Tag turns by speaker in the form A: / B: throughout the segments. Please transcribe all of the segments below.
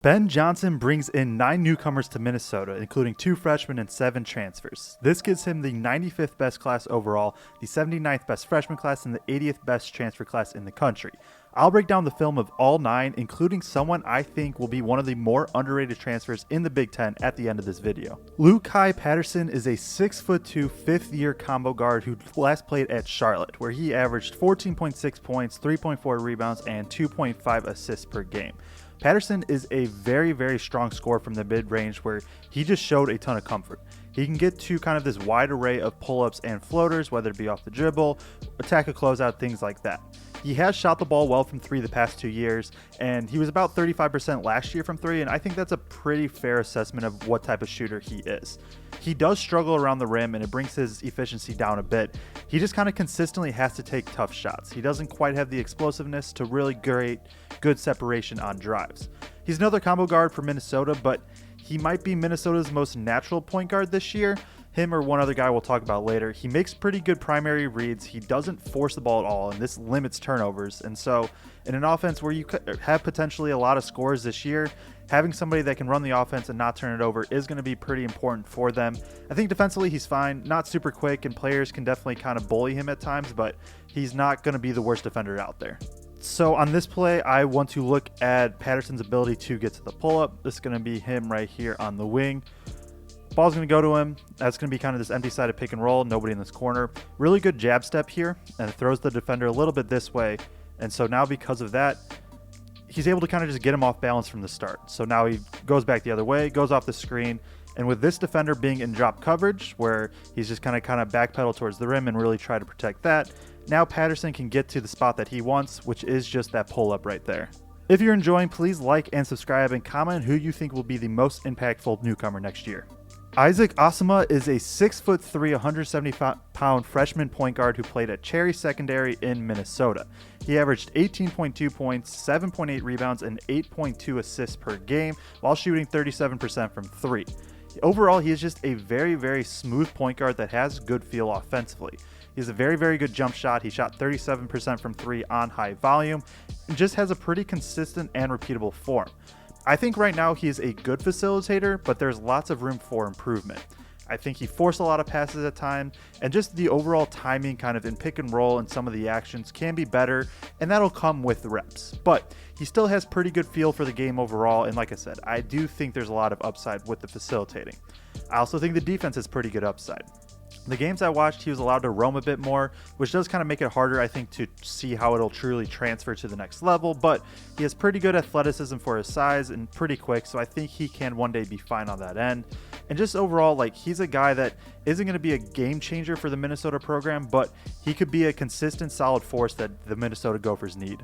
A: Ben Johnson brings in 9 newcomers to Minnesota, including 2 freshmen and 7 transfers. This gives him the 95th best class overall, the 79th best freshman class, and the 80th best transfer class in the country. I'll break down the film of all 9, including someone I think will be one of the more underrated transfers in the Big Ten at the end of this video. Lukai Patterson is a 6'2", fifth-year combo guard who last played at Charlotte, where he averaged 14.6 points, 3.4 rebounds, and 2.5 assists per game. Patterson is a very, very strong scorer from the mid-range where he just showed a ton of comfort. He can get to kind of this wide array of pull-ups and floaters, whether it be off the dribble, attack a closeout, things like that. He has shot the ball well from 3 the past 2 years, and he was about 35% last year from 3, and I think that's a pretty fair assessment of what type of shooter he is. He does struggle around the rim, and it brings his efficiency down a bit. He just kind of consistently has to take tough shots. He doesn't quite have the explosiveness to really create good separation on drives. He's another combo guard for Minnesota, but he might be Minnesota's most natural point guard this year. Him or one other guy we'll talk about later. He makes pretty good primary reads. He doesn't force the ball at all, and this limits turnovers. And so in an offense where you have potentially a lot of scores this year, having somebody that can run the offense and not turn it over is going to be pretty important for them. I think defensively he's fine, not super quick, and players can definitely kind of bully him at times, but he's not going to be the worst defender out there. So on this play, I want to look at Patterson's ability to get to the pull-up. This is going to be him right here on the wing. Ball's going to go to him. That's going to be kind of this empty-sided pick and roll. Nobody in this corner. Really good jab step here, and it throws the defender a little bit this way. And so now because of that, he's able to kind of just get him off balance from the start. So now he goes back the other way, goes off the screen. And with this defender being in drop coverage, where he's just kind of backpedal towards the rim and really try to protect that, now Patterson can get to the spot that he wants, which is just that pull-up right there. If you're enjoying, please like and subscribe and comment who you think will be the most impactful newcomer next year. Isaac Asama is a 6'3", 170-pound freshman point guard who played at Cherry Secondary in Minnesota. He averaged 18.2 points, 7.8 rebounds, and 8.2 assists per game while shooting 37% from 3. Overall, he is just a very, very smooth point guard that has good feel offensively. He has a very, very good jump shot. He shot 37% from 3 on high volume and just has a pretty consistent and repeatable form. I think right now he is a good facilitator, but there's lots of room for improvement. I think he forced a lot of passes at times, and just the overall timing kind of in pick and roll and some of the actions can be better, and that'll come with the reps. But he still has pretty good feel for the game overall, and like I said, I do think there's a lot of upside with the facilitating. I also think the defense has pretty good upside. The games I watched, he was allowed to roam a bit more, which does kind of make it harder, I think, to see how it'll truly transfer to the next level, but he has pretty good athleticism for his size and pretty quick, so I think he can one day be fine on that end. And just overall, he's a guy that isn't going to be a game changer for the Minnesota program, but he could be a consistent, solid force that the Minnesota Gophers need.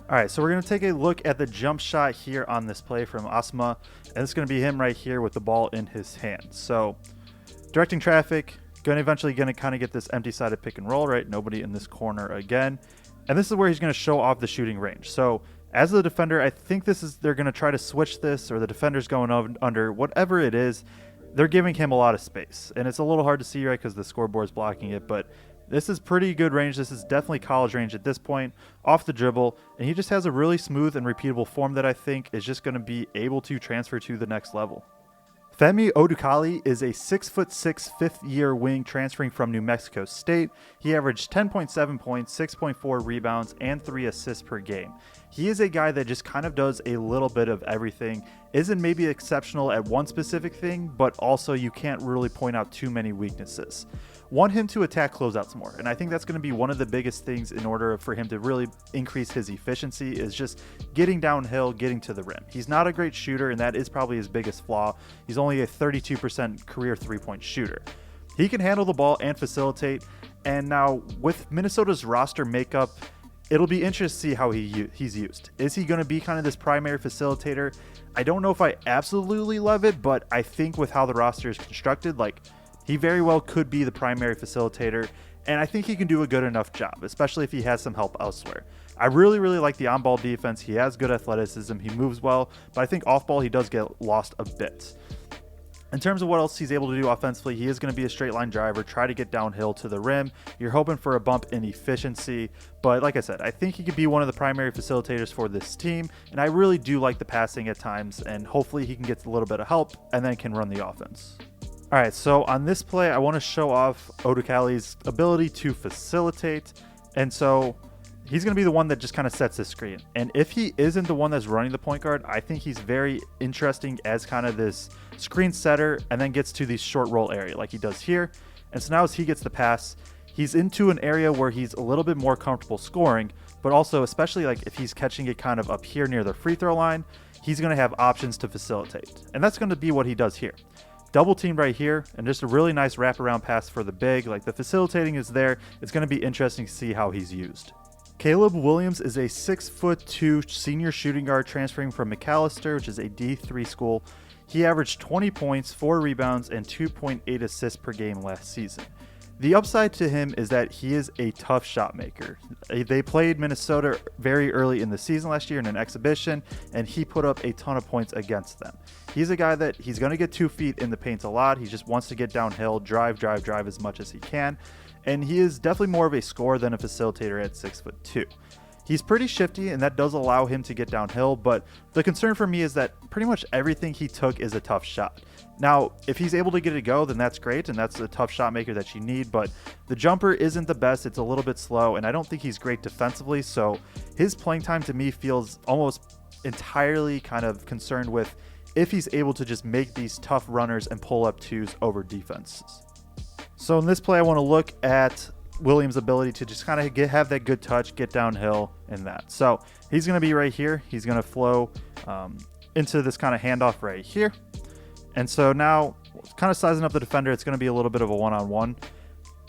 A: All right, so we're going to take a look at the jump shot here on this play from Asama, and it's going to be him right here with the ball in his hand. So directing traffic, eventually going to kind of get this empty-sided pick and roll, right? Nobody in this corner again. And this is where he's going to show off the shooting range. So as the defender, I think they're going to try to switch this, or the defender's going under, whatever it is, they're giving him a lot of space. And it's a little hard to see, right, because the scoreboard's blocking it, but this is pretty good range. This is definitely college range at this point, off the dribble, and he just has a really smooth and repeatable form that I think is just going to be able to transfer to the next level. Femi Odukali is a 6'6", fifth-year wing transferring from New Mexico State. He averaged 10.7 points, 6.4 rebounds, and 3 assists per game. He is a guy that just kind of does a little bit of everything, isn't maybe exceptional at one specific thing, but also you can't really point out too many weaknesses. Want him to attack closeouts more, and I think that's going to be one of the biggest things in order for him to really increase his efficiency is just getting downhill, getting to the rim. He's not a great shooter, and that is probably his biggest flaw. He's only a 32% career three-point shooter. He can handle the ball and facilitate, and now with Minnesota's roster makeup, it'll be interesting to see how he's used. Is he going to be kind of this primary facilitator? I don't know if I absolutely love it, but I think with how the roster is constructed, he very well could be the primary facilitator, and I think he can do a good enough job, especially if he has some help elsewhere. I really, really like the on-ball defense. He has good athleticism. He moves well, but I think off-ball he does get lost a bit. In terms of what else he's able to do offensively, he is going to be a straight line driver, try to get downhill to the rim. You're hoping for a bump in efficiency, but like I said, I think he could be one of the primary facilitators for this team, and I really do like the passing at times, and hopefully he can get a little bit of help and then can run the offense. All right, so on this play, I want to show off Odukali's ability to facilitate, and so he's going to be the one that just kind of sets the screen. And if he isn't the one that's running the point guard, I think he's very interesting as kind of this screen setter and then gets to the short roll area like he does here. And so now as he gets the pass, he's into an area where he's a little bit more comfortable scoring, but also especially like if he's catching it kind of up here near the free throw line, he's going to have options to facilitate. And that's going to be what he does here. Double team right here, and just a really nice wraparound pass for the big. Like the facilitating is there. It's going to be interesting to see how he's used. Caleb Williams is a 6'2" senior shooting guard transferring from McAllister, which is a D3 school. He averaged 20 points, 4 rebounds, and 2.8 assists per game last season. The upside to him is that he is a tough shot maker. They played Minnesota very early in the season last year in an exhibition, and he put up a ton of points against them. He's a guy that he's going to get 2 feet in the paint a lot. He just wants to get downhill, drive as much as he can. And he is definitely more of a scorer than a facilitator at 6'2". He's pretty shifty, and that does allow him to get downhill, but the concern for me is that pretty much everything he took is a tough shot. Now, if he's able to get it go, then that's great, and that's a tough shot maker that you need, but the jumper isn't the best. It's a little bit slow, and I don't think he's great defensively, so his playing time to me feels almost entirely kind of concerned with if he's able to just make these tough runners and pull up twos over defenses. So in this play, I want to look at Williams' ability to just kind of have that good touch, get downhill, and that. So he's going to be right here. He's going to flow into this kind of handoff right here. And so now, kind of sizing up the defender, it's going to be a little bit of a one-on-one.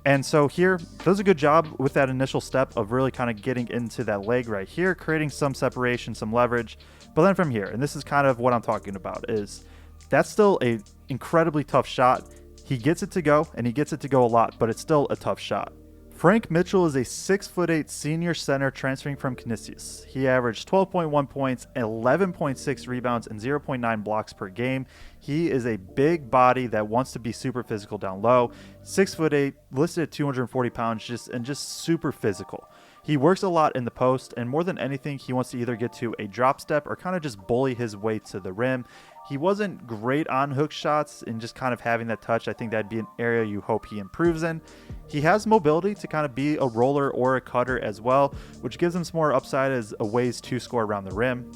A: And so here, does a good job with that initial step of really kind of getting into that leg right here, creating some separation, some leverage. But then from here, and this is kind of what I'm talking about, is that's still a incredibly tough shot. He gets it to go, and he gets it to go a lot, but it's still a tough shot. Frank Mitchell is a 6'8" senior center transferring from Canisius. He averaged 12.1 points, 11.6 rebounds, and 0.9 blocks per game. He is a big body that wants to be super physical down low. 6'8", listed at 240 pounds, just super physical. He works a lot in the post, and more than anything, he wants to either get to a drop step or kind of just bully his way to the rim. He wasn't great on hook shots and just kind of having that touch. I think that'd be an area you hope he improves in. He has mobility to kind of be a roller or a cutter as well, which gives him some more upside as a ways to score around the rim.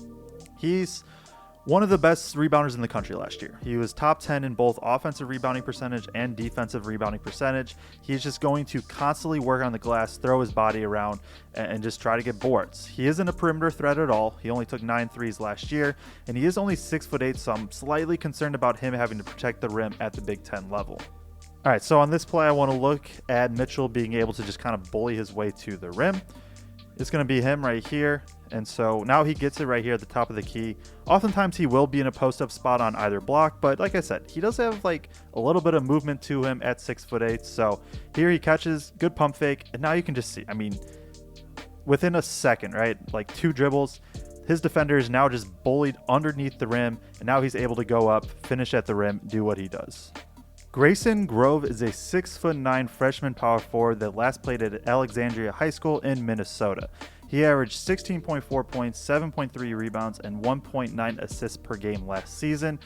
A: He's one of the best rebounders in the country last year. He was top 10 in both offensive rebounding percentage and defensive rebounding percentage. He's just going to constantly work on the glass, throw his body around, and just try to get boards. He isn't a perimeter threat at all. He only took 9 threes last year, and he is only 6'8", so I'm slightly concerned about him having to protect the rim at the Big Ten level. All right, so on this play, I want to look at Mitchell being able to just kind of bully his way to the rim. It's going to be him right here. And so now he gets it right here at the top of the key. Oftentimes he will be in a post-up spot on either block, but like I said, he does have like a little bit of movement to him at 6'8". So here he catches, good pump fake, and now you can just see, I mean, within a second, right? Like 2 dribbles, his defender is now just bullied underneath the rim, and now he's able to go up, finish at the rim, do what he does. Grayson Grove is a 6'9" freshman power forward that last played at Alexandria High School in Minnesota. He averaged 16.4 points, 7.3 rebounds, and 1.9 assists per game last season.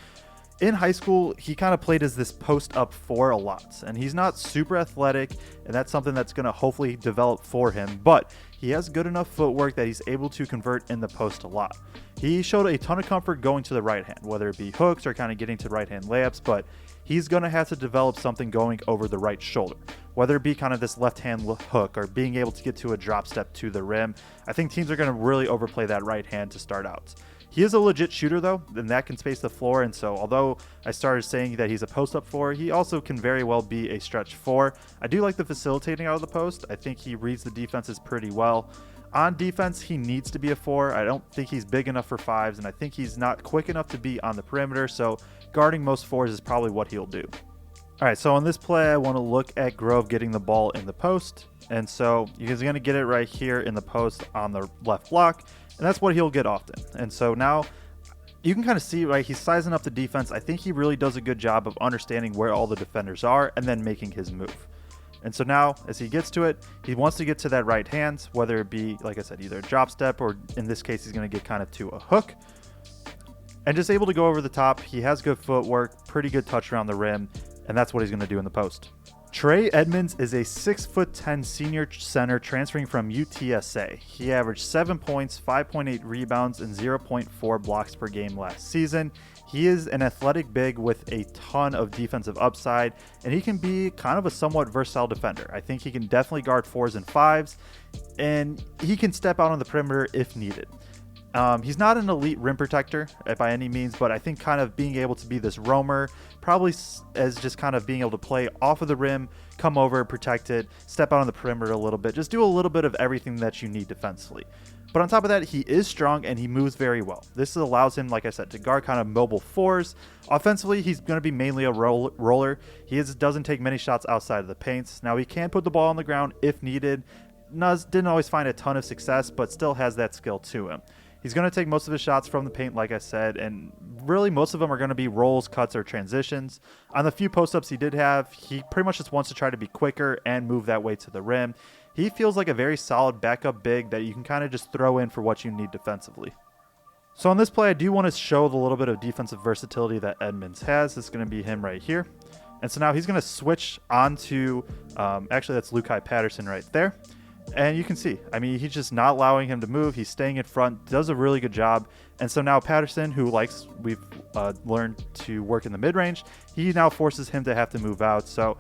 A: In high school, he kind of played as this post-up 4 a lot, and he's not super athletic, and that's something that's going to hopefully develop for him, but he has good enough footwork that he's able to convert in the post a lot. He showed a ton of comfort going to the right hand, whether it be hooks or kind of getting to right-hand layups, but he's going to have to develop something going over the right shoulder, whether it be kind of this left-hand hook or being able to get to a drop step to the rim. I think teams are going to really overplay that right hand to start out. He is a legit shooter, though, and that can space the floor, and so although I started saying that he's a post-up 4, he also can very well be a stretch 4. I do like the facilitating out of the post. I think he reads the defenses pretty well. On defense, he needs to be a 4. I don't think he's big enough for 5s, and I think he's not quick enough to be on the perimeter, so guarding most 4s is probably what he'll do. All right, so on this play, I want to look at Grove getting the ball in the post, and so he's going to get it right here in the post on the left block, and that's what he'll get often. And so now you can kind of see, right, he's sizing up the defense. I think he really does a good job of understanding where all the defenders are and then making his move. And so now, as he gets to it, he wants to get to that right hand, whether it be, like I said, either a drop step or in this case, he's going to get kind of to a hook. And just able to go over the top. He has good footwork, pretty good touch around the rim, and that's what he's going to do in the post. Trey Edmonds is a 6'10" senior center transferring from UTSA. He averaged 7 points, 5.8 rebounds, and 0.4 blocks per game last season. He is an athletic big with a ton of defensive upside, and he can be kind of a somewhat versatile defender. I think he can definitely guard 4s and 5s, and he can step out on the perimeter if needed. He's not an elite rim protector by any means, but I think kind of being able to be this roamer, probably as just kind of being able to play off of the rim, come over, protect it, step out on the perimeter a little bit, just do a little bit of everything that you need defensively. But on top of that, he is strong and he moves very well. This allows him, like I said, to guard kind of mobile 4s. Offensively, he's going to be mainly a roller. He doesn't take many shots outside of the paints. Now, he can put the ball on the ground if needed. Didn't always find a ton of success, but still has that skill to him. He's going to take most of his shots from the paint, like I said, and really most of them are going to be rolls, cuts, or transitions. On the few post-ups he did have, he pretty much just wants to try to be quicker and move that way to the rim. He feels like a very solid backup big that you can kind of just throw in for what you need defensively. So on this play, I do want to show the little bit of defensive versatility that Edmonds has. It's going to be him right here. And so now he's going to switch onto, actually that's Lukai Patterson right there. And you can see, I mean, he's just not allowing him to move. He's staying in front, does a really good job. And so now Patterson, who we've learned to work in the mid-range, he now forces him to have to move out. So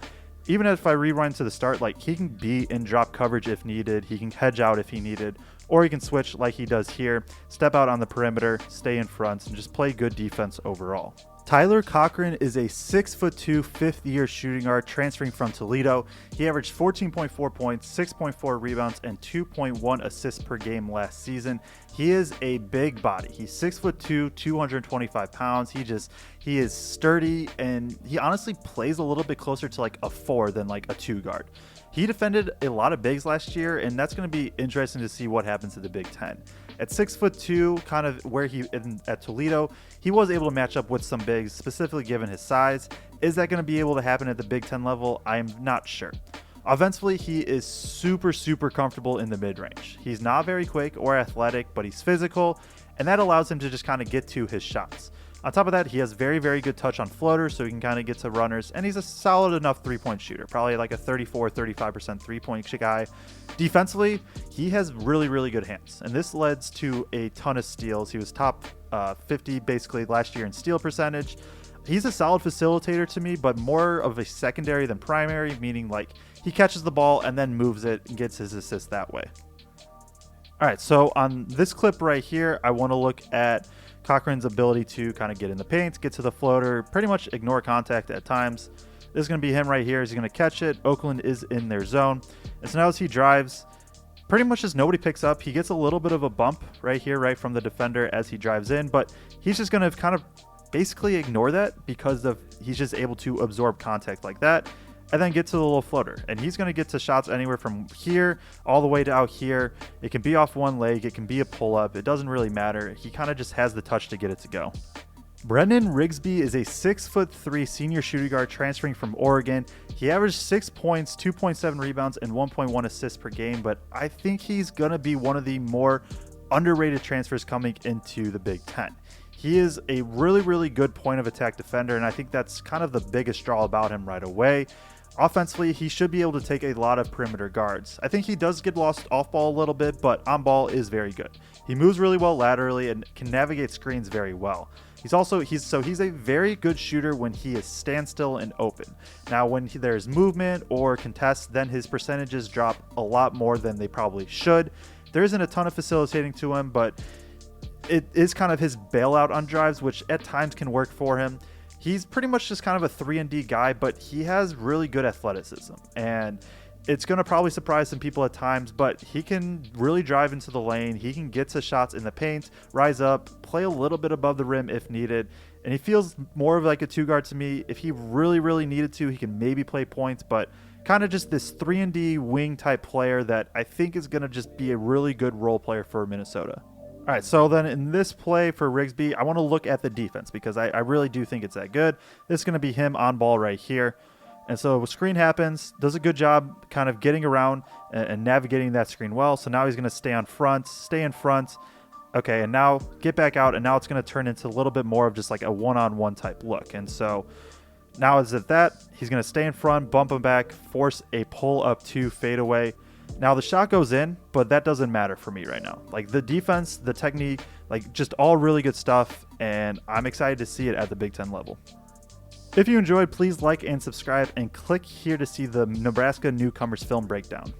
A: even if I rewind to the start, like he can be in drop coverage if needed. He can hedge out if he needed, or he can switch like he does here, step out on the perimeter, stay in front, and just play good defense overall. Tyler Cochran is a 6'2", fifth-year shooting guard transferring from Toledo. He averaged 14.4 points, 6.4 rebounds, and 2.1 assists per game last season. He is a big body. He's 6'2", 225 pounds. He is sturdy, and he honestly plays a little bit closer to like a 4 than like a 2 guard. He defended a lot of bigs last year, and that's going to be interesting to see what happens to the Big Ten. At 6'2", kind of where at Toledo, he was able to match up with some bigs, specifically given his size. Is that going to be able to happen at the Big Ten level? I'm not sure. Offensively, he is super, super comfortable in the mid-range. He's not very quick or athletic, but he's physical, and that allows him to just kind of get to his shots. On top of that, he has very, very good touch on floaters, so he can kind of get to runners, and he's a solid enough three-point shooter, probably like a 34-35% three-point guy. Defensively, he has really, really good hands, and this led to a ton of steals. He was top 50 basically last year in steal percentage. He's a solid facilitator to me, but more of a secondary than primary, meaning like he catches the ball and then moves it and gets his assist that way. All right, so on this clip right here, I want to look at Cochran's ability to kind of get in the paint, get to the floater, pretty much ignore contact at times. This is going to be him right here. He's going to catch it. Oakland is in their zone. And so now as he drives, pretty much just nobody picks up. He gets a little bit of a bump right here, right from the defender as he drives in, but he's just going to kind of basically ignore that because he's just able to absorb contact like that and then get to the little floater. And he's going to get to shots anywhere from here all the way to out here. It can be off one leg. It can be a pull-up. It doesn't really matter. He kind of just has the touch to get it to go. Brendan Rigsby is a 6'3" senior shooting guard transferring from Oregon. He averaged 6 points, 2.7 rebounds, and 1.1 assists per game, but I think he's going to be one of the more underrated transfers coming into the Big Ten. He is a really, really good point of attack defender, and I think that's kind of the biggest draw about him right away. Offensively, he should be able to take a lot of perimeter guards. I think he does get lost off ball a little bit, but on ball is very good. He moves really well laterally and can navigate screens very well. He's a very good shooter when he is standstill and open. Now, when there's movement or contest, then his percentages drop a lot more than they probably should. There isn't a ton of facilitating to him, but it is kind of his bailout on drives, which at times can work for him. He's pretty much just kind of a 3-and-D guy, but he has really good athleticism, and it's going to probably surprise some people at times, but he can really drive into the lane. He can get to shots in the paint, rise up, play a little bit above the rim if needed, and he feels more of like a 2-guard to me. If he really, really needed to, he can maybe play points, but kind of just this 3-and-D wing type player that I think is going to just be a really good role player for Minnesota. All All right, so then in this play for Rigsby, I want to look at the defense because I really do think it's that good. This is going to be him on ball right here. And so screen happens, does a good job kind of getting around and navigating that screen well. So now he's going to stay in front. Okay, and now get back out, and now it's going to turn into a little bit more of just like a one-on-one type look. And so now is it that he's going to stay in front, bump him back, force a pull up two fadeaway. Now the shot goes in, but that doesn't matter for me right now. Like the defense, the technique, like just all really good stuff, and I'm excited to see it at the Big Ten level. If you enjoyed, please like and subscribe, and click here to see the Nebraska Newcomers film breakdown.